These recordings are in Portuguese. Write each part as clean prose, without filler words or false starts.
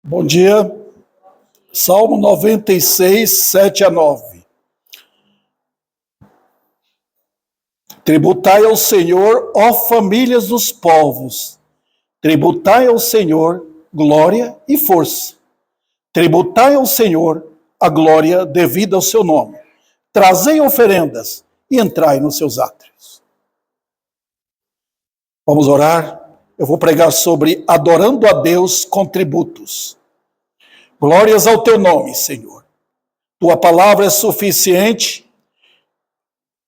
Bom dia. Salmo 96, 7 a 9. Tributai ao Senhor, ó famílias dos povos. Tributai ao Senhor glória e força. Tributai ao Senhor a glória devida ao seu nome. Trazei oferendas e entrai nos seus átrios. Vamos orar. Eu vou pregar sobre adorando a Deus com tributos. Glórias ao teu nome, Senhor. Tua palavra é suficiente.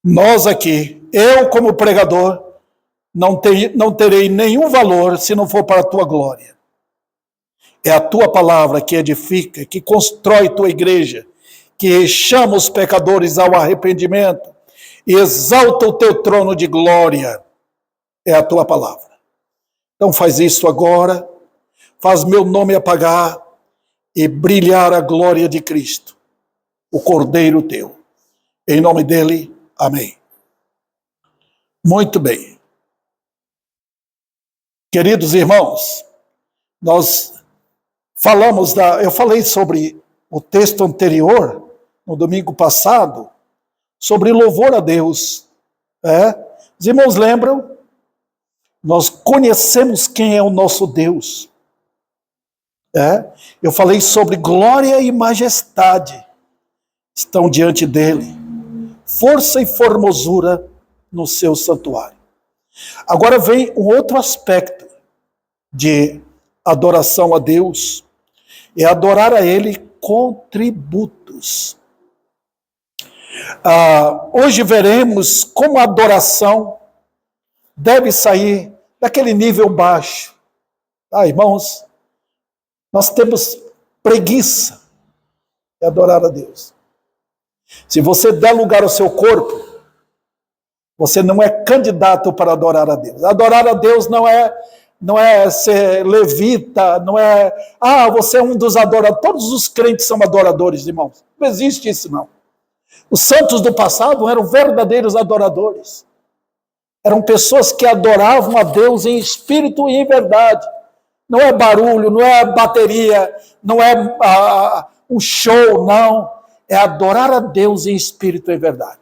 Nós aqui, eu como pregador, não terei nenhum valor se não for para a tua glória. É a tua palavra que edifica, que constrói tua igreja, que chama os pecadores ao arrependimento e exalta o teu trono de glória. É a tua palavra. Então faz isso agora, faz meu nome apagar e brilhar a glória de Cristo, o Cordeiro teu. Em nome dele, amém. Muito bem. Queridos irmãos, eu falei sobre o texto anterior, no domingo passado, sobre louvor a Deus. Os irmãos lembram? Nós conhecemos quem é o nosso Deus. Eu falei sobre glória e majestade estão diante dele. Força e formosura no seu santuário. Agora vem um outro aspecto de adoração a Deus. É adorar a ele com tributos. Hoje veremos como a adoração deve sair daquele nível baixo. Irmãos, nós temos preguiça de adorar a Deus. Se você der lugar ao seu corpo, você não é candidato para adorar a Deus. Adorar a Deus não é ser levita, não é... você é um dos adoradores. Todos os crentes são adoradores, irmãos. Não existe isso, não. Os santos do passado eram verdadeiros adoradores. Eram pessoas que adoravam a Deus em espírito e em verdade. Não é barulho, não é bateria, não é um show, não. É adorar a Deus em espírito e em verdade.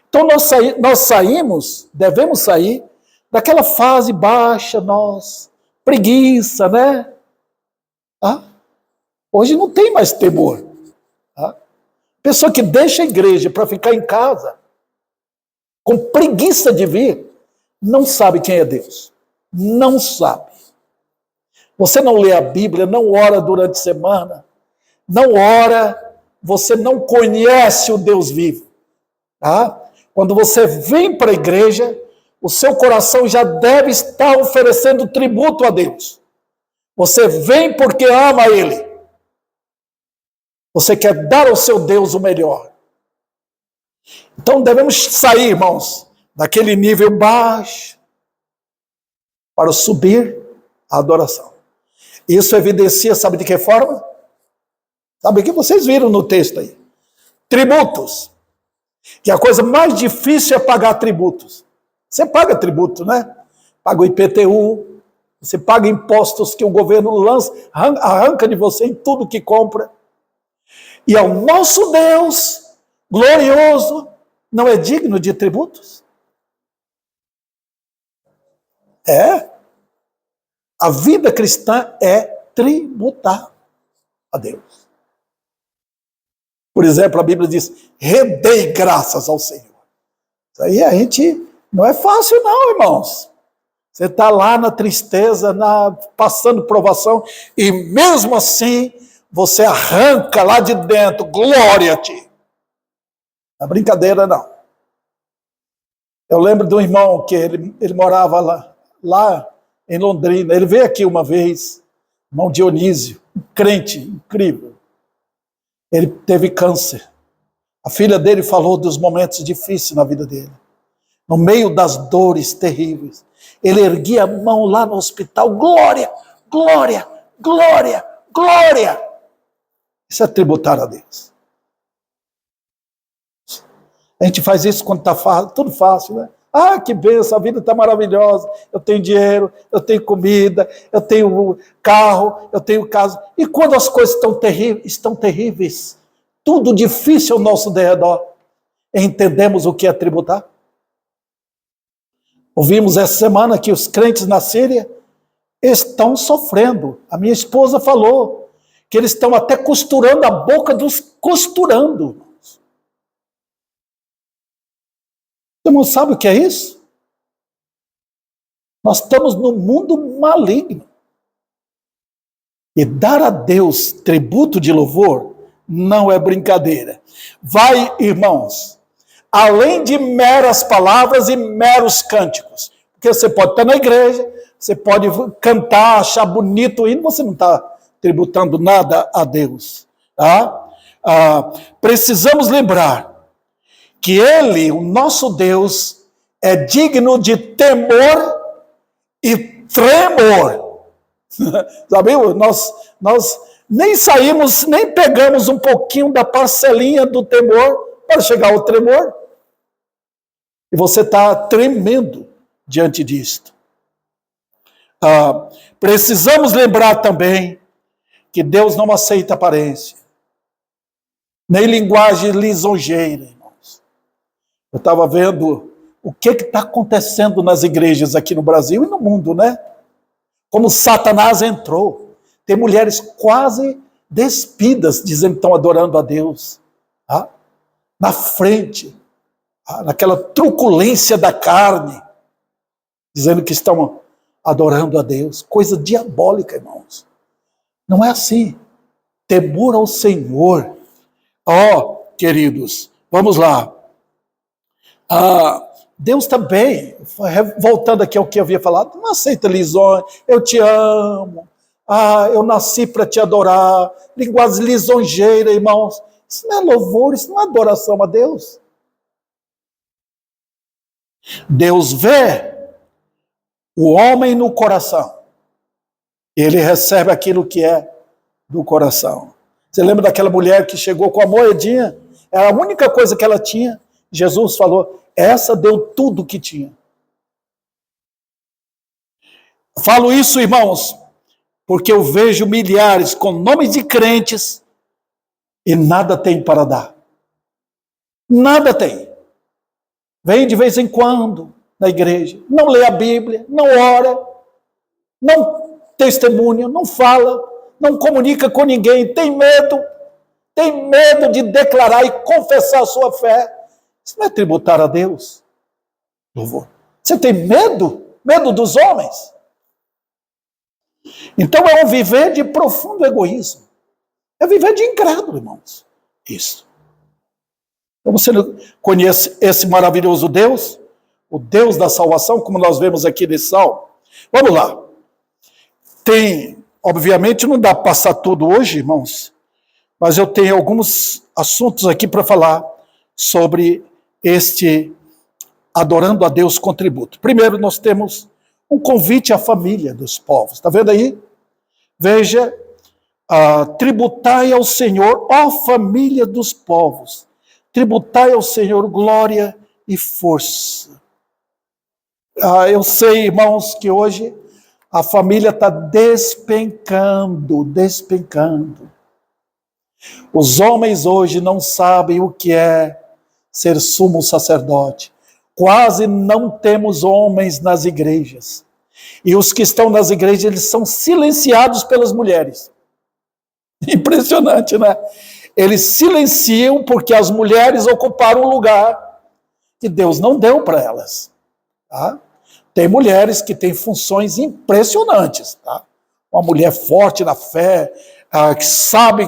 Então nós devemos sair daquela fase baixa, preguiça, né? Hoje não tem mais temor. Pessoa que deixa a igreja para ficar em casa, com preguiça de vir, não sabe quem é Deus. Não sabe. Você não lê a Bíblia, não ora durante a semana, não ora, você não conhece o Deus vivo. Quando você vem para a igreja, o seu coração já deve estar oferecendo tributo a Deus. Você vem porque ama Ele. Você quer dar ao seu Deus o melhor. Então devemos sair, irmãos, daquele nível baixo para subir a adoração. Isso evidencia, sabe de que forma? Sabe o que vocês viram no texto aí? Tributos. Que a coisa mais difícil é pagar tributos. Você paga tributo, né? Paga o IPTU, você paga impostos que o governo arranca de você em tudo que compra. E ao nosso Deus glorioso não é digno de tributos? A vida cristã é tributar a Deus. Por exemplo, a Bíblia diz, rendei graças ao Senhor. Isso aí não é fácil não, irmãos. Você está lá na tristeza, passando provação, e mesmo assim, você arranca lá de dentro, glória a ti. Não é brincadeira não. Eu lembro de um irmão que ele morava lá em Londrina. Ele veio aqui uma vez, irmão Dionísio, um crente incrível. Ele teve câncer. A filha dele falou dos momentos difíceis na vida dele. No meio das dores terríveis, ele erguia a mão lá no hospital, glória, glória, glória, glória. Isso é tributar a Deus. A gente faz isso quando está tudo fácil, né? Ah, que bênção, a vida está maravilhosa. Eu tenho dinheiro, eu tenho comida, eu tenho carro, eu tenho casa. E quando as coisas estão terríveis, tudo difícil ao nosso derredor, entendemos o que é tributar? Ouvimos essa semana que os crentes na Síria estão sofrendo. A minha esposa falou que eles estão até costurando a boca dos costurando. Você não sabe o que é isso? Nós estamos no mundo maligno. E dar a Deus tributo de louvor não é brincadeira. Vai, irmãos, além de meras palavras e meros cânticos. Porque você pode estar na igreja, você pode cantar, achar bonito o hino, você não está tributando nada a Deus. Tá? Precisamos lembrar que Ele, o nosso Deus, é digno de temor e tremor. Sabe, nós nem saímos, nem pegamos um pouquinho da parcelinha do temor para chegar ao tremor. E você está tremendo diante disto. Precisamos lembrar também que Deus não aceita aparência, nem linguagem lisonjeira, irmãos. Eu estava vendo o que está acontecendo nas igrejas aqui no Brasil e no mundo, né? Como Satanás entrou. Tem mulheres quase despidas, dizendo que estão adorando a Deus. Tá? Na frente, naquela truculência da carne, dizendo que estão adorando a Deus. Coisa diabólica, irmãos. Não é assim. Temor ao Senhor. Queridos, vamos lá. Deus também, voltando aqui ao que eu havia falado, não aceita lisonja, eu te amo, eu nasci para te adorar, linguagem lisonjeira, irmãos, isso não é louvor, isso não é adoração a Deus. Deus vê o homem no coração, ele recebe aquilo que é do coração. Você lembra daquela mulher que chegou com a moedinha? Era a única coisa que ela tinha. Jesus falou, essa deu tudo que tinha. Falo isso, irmãos, porque eu vejo milhares com nomes de crentes e nada tem para dar. Nada tem. Vem de vez em quando na igreja, não lê a Bíblia, não ora, não testemunha, não fala, não comunica com ninguém, tem medo de declarar e confessar a sua fé. Isso não é tributar a Deus. Louvor. Você tem medo? Medo dos homens? Então é um viver de profundo egoísmo. É viver de incrédulo, irmãos. Isso. Então você conhece esse maravilhoso Deus? O Deus da salvação, como nós vemos aqui nesse salmo? Vamos lá. Obviamente não dá para passar tudo hoje, irmãos, mas eu tenho alguns assuntos aqui para falar sobre este adorando a Deus com tributo. Primeiro, nós temos um convite à família dos povos. Está vendo aí? Veja, tributai ao Senhor, ó família dos povos. Tributai ao Senhor glória e força. Eu sei, irmãos, que hoje a família está despencando. Os homens hoje não sabem o que é ser sumo sacerdote. Quase não temos homens nas igrejas. E os que estão nas igrejas, eles são silenciados pelas mulheres. Impressionante, né? Eles silenciam porque as mulheres ocuparam um lugar que Deus não deu para elas. Tá? Tem mulheres que têm funções impressionantes. Tá? Uma mulher forte na fé, que sabe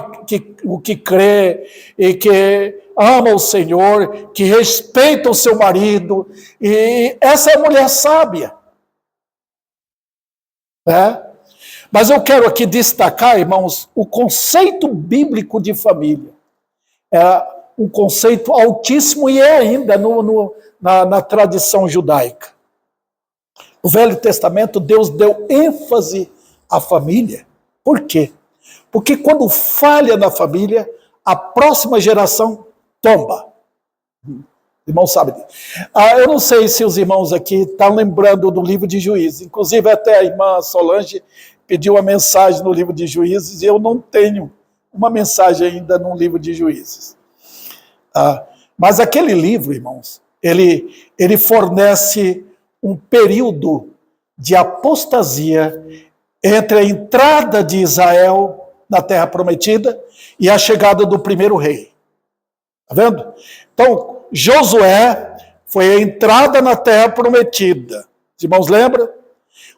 o que crê e que ama o Senhor, que respeita o seu marido, e essa é a mulher sábia. Mas eu quero aqui destacar, irmãos, o conceito bíblico de família. É um conceito altíssimo e é ainda na tradição judaica. No Velho Testamento, Deus deu ênfase à família. Por quê? Porque quando falha na família, a próxima geração tomba. Irmãos sabem disso. Eu não sei se os irmãos aqui estão lembrando do livro de Juízes. Inclusive, até a irmã Solange pediu uma mensagem no livro de Juízes, e eu não tenho uma mensagem ainda no livro de Juízes. Mas aquele livro, irmãos, ele fornece um período de apostasia entre a entrada de Israel na Terra Prometida e a chegada do primeiro rei. Está vendo? Então, Josué foi a entrada na Terra Prometida. Os irmãos lembram?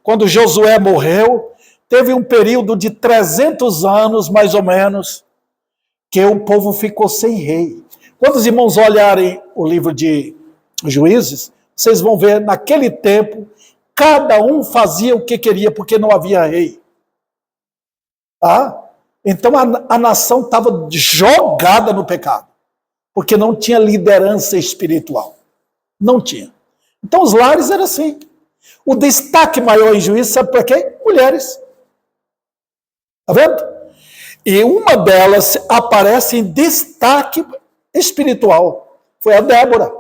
Quando Josué morreu, teve um período de 300 anos, mais ou menos, que o povo ficou sem rei. Quando os irmãos olharem o livro de Juízes, vocês vão ver, naquele tempo, cada um fazia o que queria, porque não havia rei. Então a nação estava jogada no pecado, porque não tinha liderança espiritual. Não tinha. Então os lares eram assim. O destaque maior em Juízes, sabe para quê? Mulheres. Está vendo? E uma delas aparece em destaque espiritual. Foi a Débora,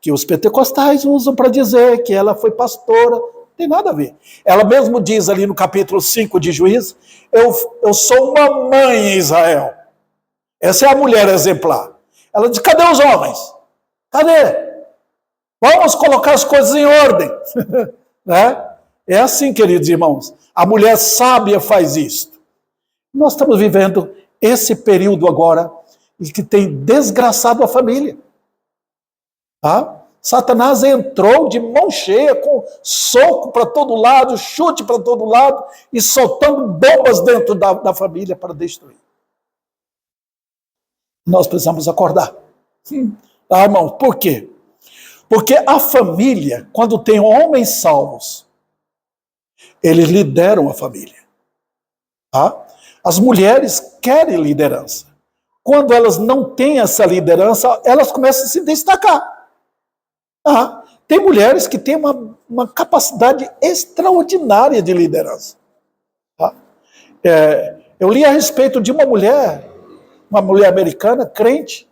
que os pentecostais usam para dizer que ela foi pastora. Não tem nada a ver. Ela mesmo diz ali no capítulo 5 de Juízes, eu sou uma mãe em Israel. Essa é a mulher exemplar. Ela diz, cadê os homens? Cadê? Vamos colocar as coisas em ordem. Né? É assim, queridos irmãos. A mulher sábia faz isso. Nós estamos vivendo esse período agora e que tem desgraçado a família. Satanás entrou de mão cheia, com soco para todo lado, chute para todo lado e soltando bombas dentro da família para destruir. Nós precisamos acordar. Irmãos, por quê? Porque a família, quando tem homens salvos, eles lideram a família. As mulheres querem liderança. Quando elas não têm essa liderança, elas começam a se destacar. Tem mulheres que têm uma capacidade extraordinária de liderança. Eu li a respeito de uma mulher americana, crente.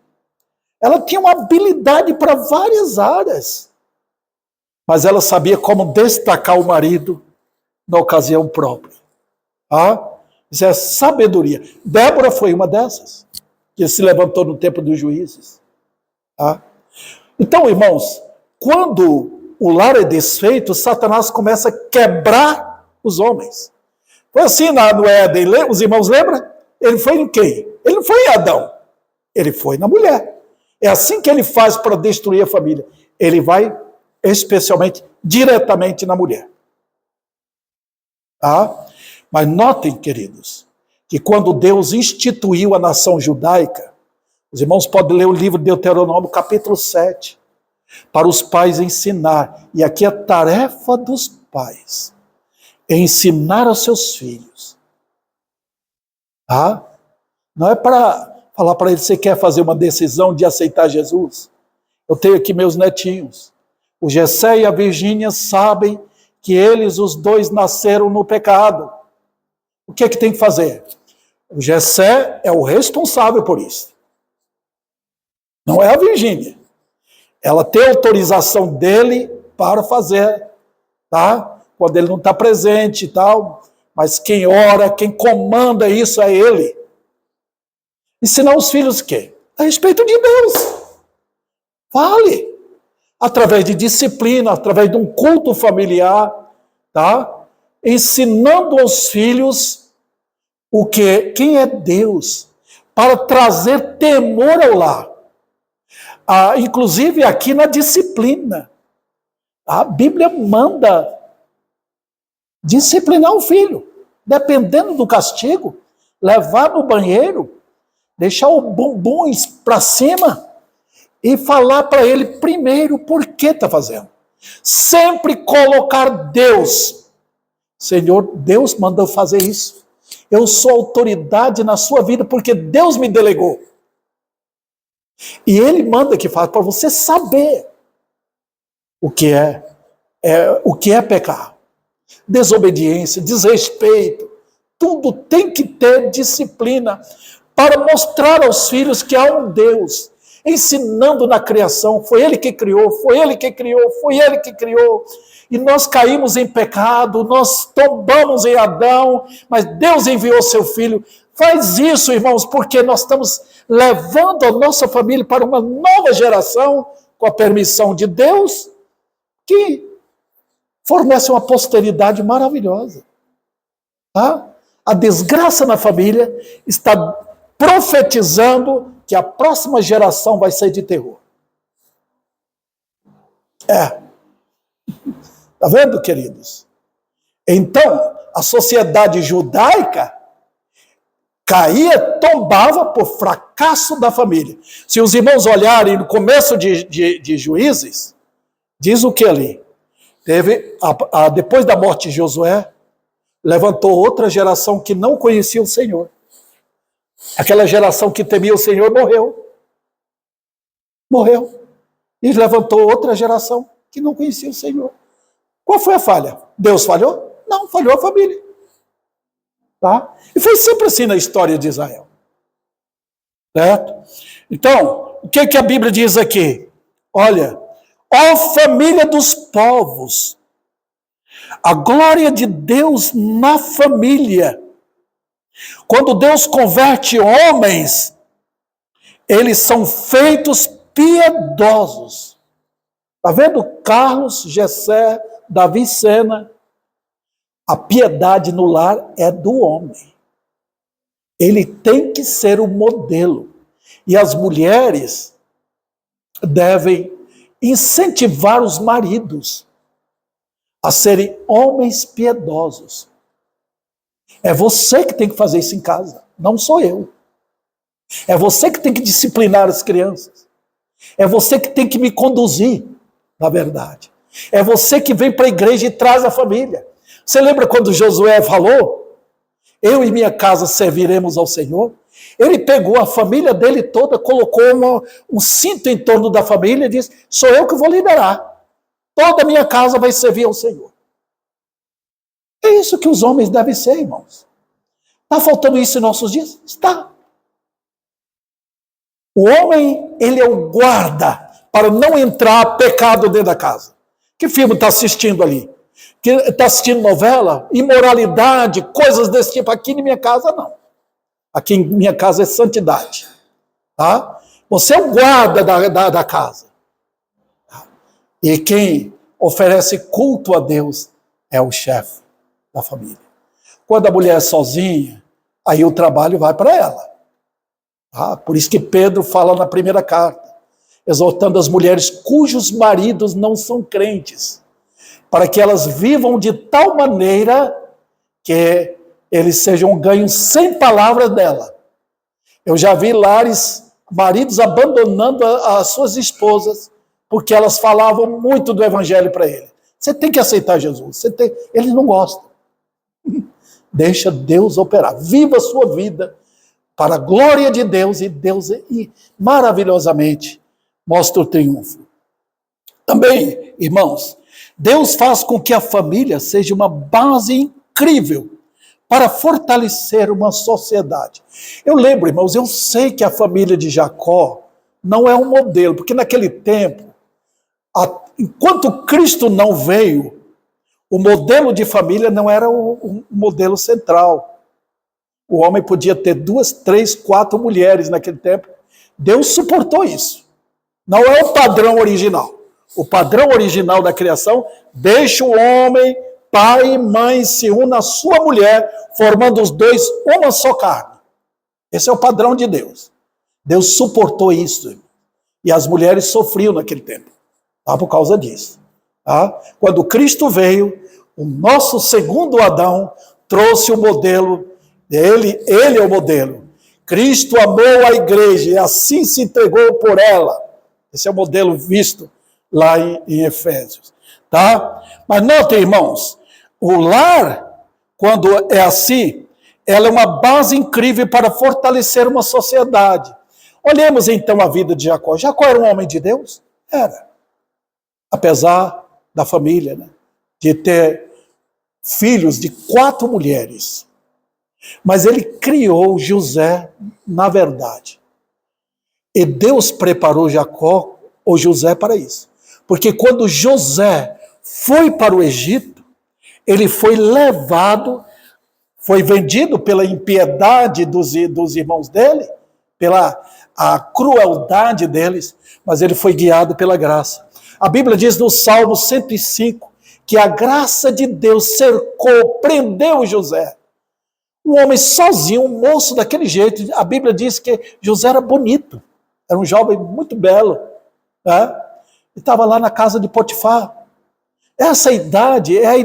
Ela tinha uma habilidade para várias áreas, mas ela sabia como destacar o marido na ocasião própria. Isso é sabedoria. Débora foi uma dessas, que se levantou no tempo dos Juízes. Então, irmãos, quando o lar é desfeito, Satanás começa a quebrar os homens. Foi assim no Éden, os irmãos lembram? Ele foi em quem? Ele não foi em Adão, ele foi na mulher. É assim que ele faz para destruir a família. Ele vai especialmente, diretamente na mulher. Mas notem, queridos, que quando Deus instituiu a nação judaica, os irmãos podem ler o livro de Deuteronômio, capítulo 7, para os pais ensinar. E aqui a tarefa dos pais é ensinar aos seus filhos. Não é para falar para ele, você quer fazer uma decisão de aceitar Jesus? Eu tenho aqui meus netinhos. O Gessé e a Virgínia sabem que eles, os dois, nasceram no pecado. O que é que tem que fazer? O Gessé é o responsável por isso. Não é a Virgínia. Ela tem autorização dele para fazer, quando ele não está presente e tal. Mas quem ora, quem comanda isso é ele. Ensinar os filhos o quê? A respeito de Deus. Fale. Através de disciplina, através de um culto familiar, ensinando aos filhos quem é Deus, para trazer temor ao lar. Inclusive aqui na disciplina. A Bíblia manda disciplinar o filho, dependendo do castigo, levar no banheiro, deixar o bumbum para cima e falar para ele primeiro por que está fazendo. Sempre colocar Deus. Senhor, Deus mandou fazer isso. Eu sou autoridade na sua vida porque Deus me delegou. E Ele manda que faça para você saber o que é pecar. Desobediência, desrespeito. Tudo tem que ter disciplina para mostrar aos filhos que há um Deus ensinando na criação. Foi ele que criou, foi ele que criou, foi ele que criou. E nós caímos em pecado, nós tombamos em Adão, mas Deus enviou seu filho. Faz isso, irmãos, porque nós estamos levando a nossa família para uma nova geração, com a permissão de Deus, que fornece uma posteridade maravilhosa. Tá? A desgraça na família está profetizando que a próxima geração vai ser de terror. Está vendo, queridos? Então, a sociedade judaica caía, tombava por fracasso da família. Se os irmãos olharem no começo de Juízes, diz o que ali? Teve, depois da morte de Josué, levantou outra geração que não conhecia o Senhor. Aquela geração que temia o Senhor morreu. Morreu. E levantou outra geração que não conhecia o Senhor. Qual foi a falha? Deus falhou? Não, falhou a família. Tá? E foi sempre assim na história de Israel. Certo? Então, o que a Bíblia diz aqui? Olha, ó família dos povos, a glória de Deus na família. Quando Deus converte homens, eles são feitos piedosos. Está vendo Carlos, Gessé, Davi Sena? A piedade no lar é do homem. Ele tem que ser o modelo. E as mulheres devem incentivar os maridos a serem homens piedosos. É você que tem que fazer isso em casa, não sou eu. É você que tem que disciplinar as crianças. É você que tem que me conduzir, na verdade. É você que vem para a igreja e traz a família. Você lembra quando Josué falou? Eu e minha casa serviremos ao Senhor. Ele pegou a família dele toda, colocou um cinto em torno da família e disse, sou eu que vou liderar. Toda a minha casa vai servir ao Senhor. É isso que os homens devem ser, irmãos. Está faltando isso em nossos dias? Está. O homem, ele é o guarda para não entrar pecado dentro da casa. Que filme está assistindo ali? Que está assistindo novela? Imoralidade, coisas desse tipo. Aqui em minha casa, não. Aqui em minha casa é santidade. Tá? Você é o guarda da casa. E quem oferece culto a Deus é o chefe da família. Quando a mulher é sozinha, aí o trabalho vai para ela. Tá? Por isso que Pedro fala na primeira carta, exortando as mulheres cujos maridos não são crentes, para que elas vivam de tal maneira que eles sejam ganhos sem palavras dela. Eu já vi lares, maridos abandonando as suas esposas, porque elas falavam muito do evangelho para ele. Você tem que aceitar Jesus. Eles não gostam. Deixa Deus operar. Viva a sua vida para a glória de Deus, e Deus maravilhosamente mostra o triunfo. Também, irmãos, Deus faz com que a família seja uma base incrível para fortalecer uma sociedade. Eu lembro, irmãos, eu sei que a família de Jacó não é um modelo, porque naquele tempo, enquanto Cristo não veio, o modelo de família não era o modelo central. O homem podia ter 2, 3, 4 mulheres naquele tempo. Deus suportou isso. Não é o padrão original. O padrão original da criação deixa o homem, pai e mãe, se unam à sua mulher, formando os dois uma só carne. Esse é o padrão de Deus. Deus suportou isso. E as mulheres sofriam naquele tempo. Tá? Por causa disso. Tá? Quando Cristo veio, o nosso segundo Adão trouxe o modelo. Ele é o modelo. Cristo amou a igreja e assim se entregou por ela. Esse é o modelo visto lá em Efésios. Tá? Mas notem, irmãos, o lar, quando é assim, ela é uma base incrível para fortalecer uma sociedade. Olhemos então a vida de Jacó. Jacó era um homem de Deus? Era. Apesar da família, né? De ter filhos de 4 mulheres. Mas ele criou José na verdade. E Deus preparou Jacó ou José para isso. Porque quando José foi para o Egito, ele foi levado, foi vendido pela impiedade dos irmãos dele, pela a crueldade deles, mas ele foi guiado pela graça. A Bíblia diz no Salmo 105 que a graça de Deus cercou, prendeu José. Um homem sozinho, um moço daquele jeito. A Bíblia diz que José era bonito, era um jovem muito belo, né? E estava lá na casa de Potifar. Essa idade é a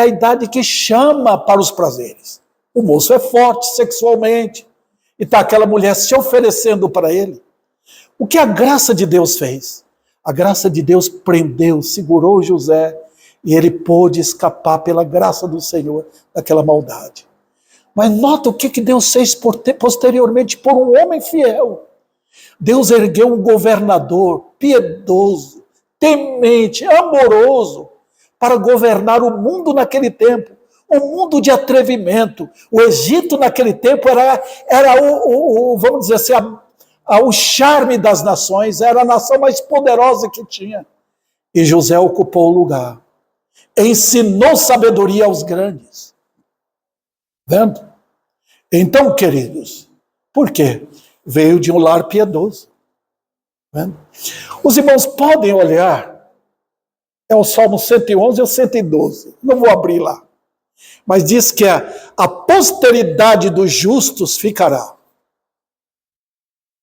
idade que chama para os prazeres. O moço é forte sexualmente, e está aquela mulher se oferecendo para ele. O que a graça de Deus fez? A graça de Deus prendeu, segurou José, e ele pôde escapar pela graça do Senhor daquela maldade. Mas nota o que Deus fez posteriormente por um homem fiel. Deus ergueu um governador piedoso, temente, amoroso, para governar o mundo naquele tempo. Um mundo de atrevimento. O Egito naquele tempo era vamos dizer assim, o charme das nações, era a nação mais poderosa que tinha. E José ocupou o lugar. Ensinou sabedoria aos grandes. Vendo? Então, queridos, por quê? Veio de um lar piedoso. Vendo? Os irmãos podem olhar, é o Salmo 111 e o 112, não vou abrir lá. Mas diz que a posteridade dos justos ficará.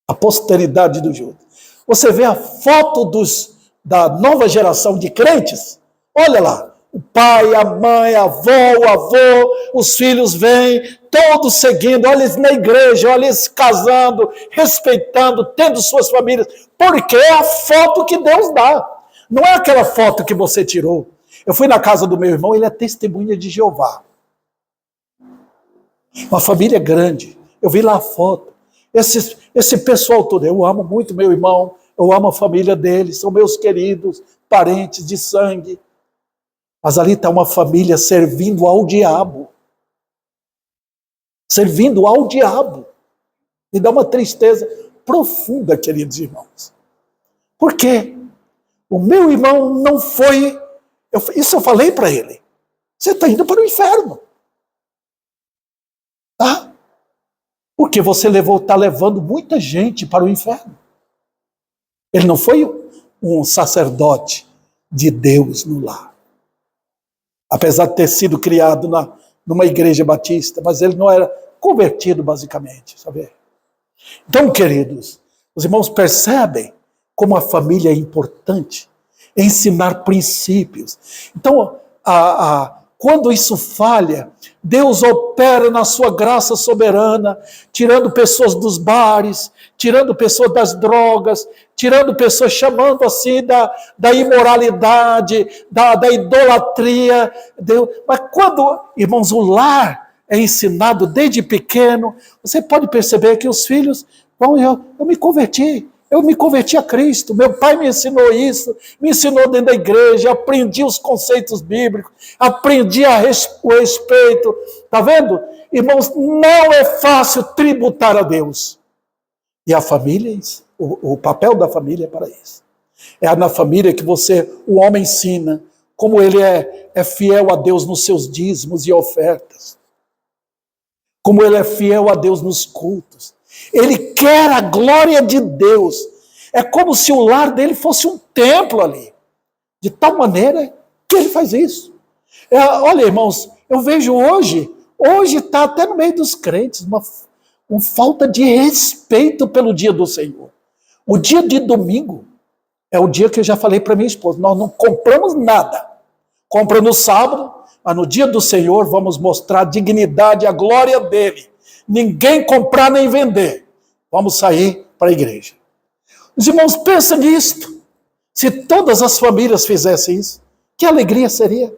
A posteridade dos justos. Você vê a foto da nova geração de crentes? Olha lá, o pai, a mãe, a avó, o avô, os filhos vêm, todos seguindo, olha eles na igreja, olha eles casando, respeitando, tendo suas famílias, porque é a foto que Deus dá. Não é aquela foto que você tirou. Eu fui na casa do meu irmão, ele é testemunha de Jeová. Uma família grande. Eu vi lá a foto. Esse pessoal todo, eu amo muito meu irmão, eu amo a família dele, são meus queridos, parentes de sangue. Mas ali está uma família servindo ao diabo. Servindo ao diabo. Me dá uma tristeza profunda, queridos irmãos. Por quê? O meu irmão não foi... Isso eu falei para ele. Você está indo para o inferno. Tá? Porque você está levando muita gente para o inferno. Ele não foi um sacerdote de Deus no lar. Apesar de ter sido criado numa igreja batista, mas ele não era convertido basicamente, sabe? Então, queridos, os irmãos percebem como a família é importante, ensinar princípios. Então, quando isso falha, Deus opera na sua graça soberana, tirando pessoas dos bares, tirando pessoas das drogas, tirando pessoas, chamando assim da imoralidade, da idolatria. Mas quando, irmãos, o lar é ensinado desde pequeno, você pode perceber que os filhos vão, eu me converti a Cristo, meu pai me ensinou isso, me ensinou dentro da igreja, aprendi os conceitos bíblicos, aprendi o respeito. Está vendo? Irmãos, não é fácil tributar a Deus. E a família, o papel da família é para isso. É na família que o homem ensina como ele é fiel a Deus nos seus dízimos e ofertas. Como ele é fiel a Deus nos cultos. Ele quer a glória de Deus. É como se o lar dele fosse um templo ali. De tal maneira que ele faz isso. Olha, irmãos, eu vejo hoje está até no meio dos crentes, uma falta de respeito pelo dia do Senhor. O dia de domingo é o dia que eu já falei para minha esposa, nós não compramos nada. Compra no sábado, mas no dia do Senhor vamos mostrar a dignidade e a glória dele. Ninguém comprar nem vender. Vamos sair para a igreja. Os irmãos, pensam nisto. Se todas as famílias fizessem isso, que alegria seria.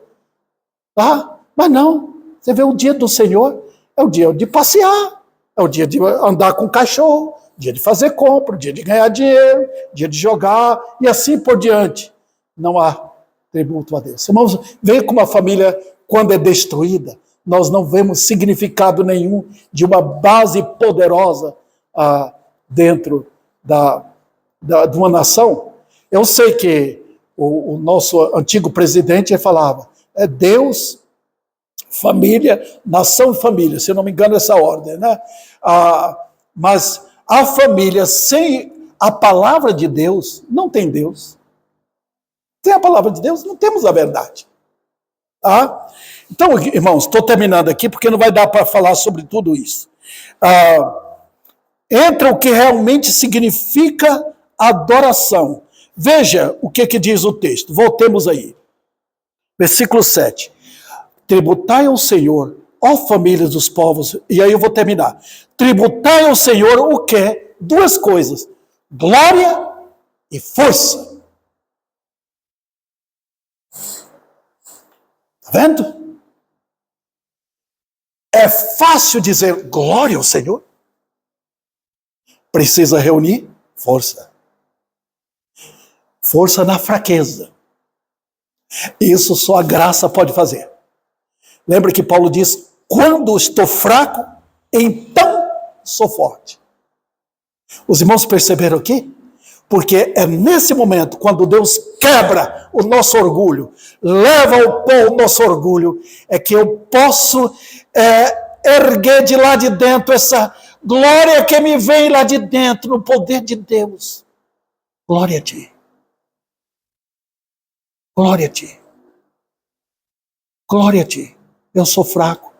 Tá? Mas não. Você vê o dia do Senhor, é o dia de passear, é o dia de andar com o cachorro, dia de fazer compra, dia de ganhar dinheiro, dia de jogar e assim por diante. Não há tributo a Deus. Irmãos, veja como a família, quando é destruída, nós não vemos significado nenhum de uma base poderosa dentro de uma nação, eu sei que o nosso antigo presidente falava, é Deus, família, nação e família, se eu não me engano essa ordem, né? Mas a família sem a palavra de Deus, não tem Deus. Sem a palavra de Deus, não temos a verdade. Tá? Então, irmãos, estou terminando aqui, porque não vai dar para falar sobre tudo isso. Entra o que realmente significa adoração. Veja o que diz o texto. Voltemos aí. Versículo 7. Tributai ao Senhor, ó famílias dos povos, e aí eu vou terminar. Tributai ao Senhor o quê? Duas coisas. Glória e força. Está vendo? É fácil dizer glória ao Senhor. Precisa reunir força. Força na fraqueza. Isso só a graça pode fazer. Lembra que Paulo diz, quando estou fraco, então sou forte. Os irmãos perceberam aqui? Porque é nesse momento, quando Deus quebra o nosso orgulho, leva ao pó o nosso orgulho, é que eu posso erguer de lá de dentro essa glória que me vem lá de dentro, no poder de Deus. Glória a Ti. Glória a Ti. Glória a Ti. Eu sou fraco.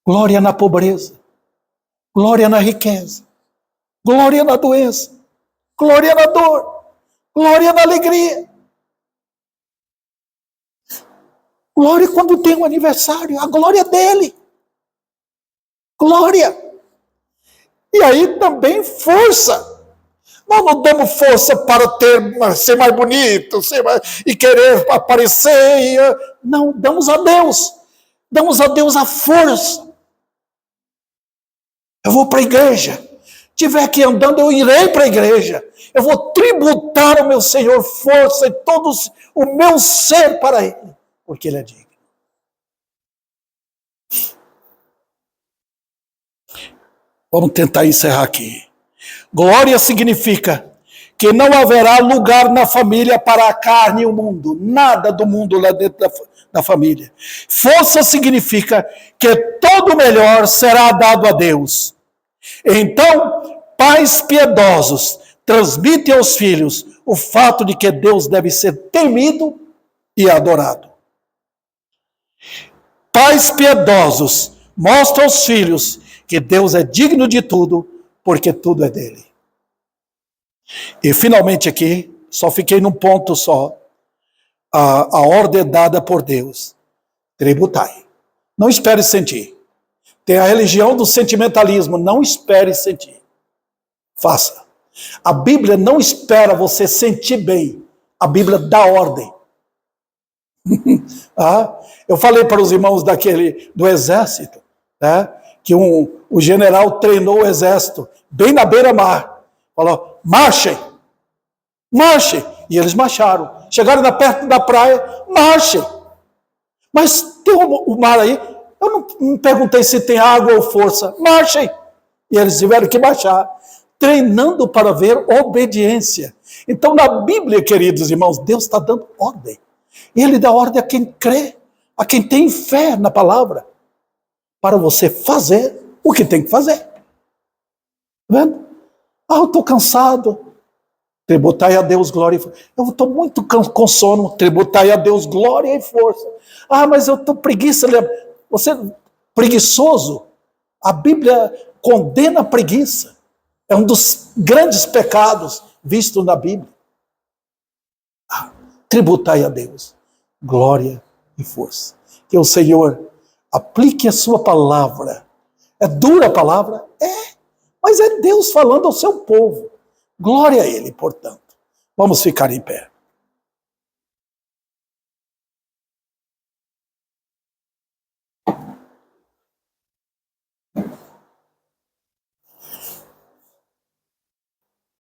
Glória na pobreza. Glória na riqueza. Glória na doença. Glória na dor. Glória na alegria. Glória quando tem um aniversário. A glória dele. Glória. E aí também força. Nós não damos força para ser mais bonito, e querer aparecer. Não, damos a Deus. Damos a Deus a força. Eu vou para a igreja. Estiver aqui andando, eu irei para a igreja. Eu vou tributar ao meu Senhor força e todo o meu ser para Ele, porque Ele é digno. Vamos tentar encerrar aqui. Glória significa que não haverá lugar na família para a carne e o mundo. Nada do mundo lá dentro da família. Força significa que todo o melhor será dado a Deus. Então, pais piedosos transmitem aos filhos o fato de que Deus deve ser temido e adorado. Pais piedosos mostram aos filhos que Deus é digno de tudo, porque tudo é dele. E finalmente aqui, só fiquei num ponto só. A ordem dada por Deus. Tributai. Não espere sentir. Tem a religião do sentimentalismo. Não espere sentir. Faça. A Bíblia não espera você sentir bem. A Bíblia dá ordem. Eu falei para os irmãos do exército, né, que o general treinou o exército bem na beira-mar. Falou, marchem. Marchem. E eles marcharam. Chegaram perto da praia, marchem. Mas tem o mar aí, eu não perguntei se tem água ou força. Marchem. E eles tiveram que marchar, treinando para ver obediência. Então, na Bíblia, queridos irmãos, Deus está dando ordem. E Ele dá ordem a quem crê, a quem tem fé na palavra, para você fazer o que tem que fazer. Tá vendo? Eu estou cansado. Tributai a Deus glória e força. Eu estou muito com sono. Tributai a Deus glória e força. Mas eu estou preguiça. Você preguiçoso. A Bíblia condena a preguiça. É um dos grandes pecados vistos na Bíblia. Tributai a Deus glória e força. Que o Senhor aplique a sua palavra. É dura a palavra? Mas é Deus falando ao seu povo. Glória a Ele, portanto. Vamos ficar em pé.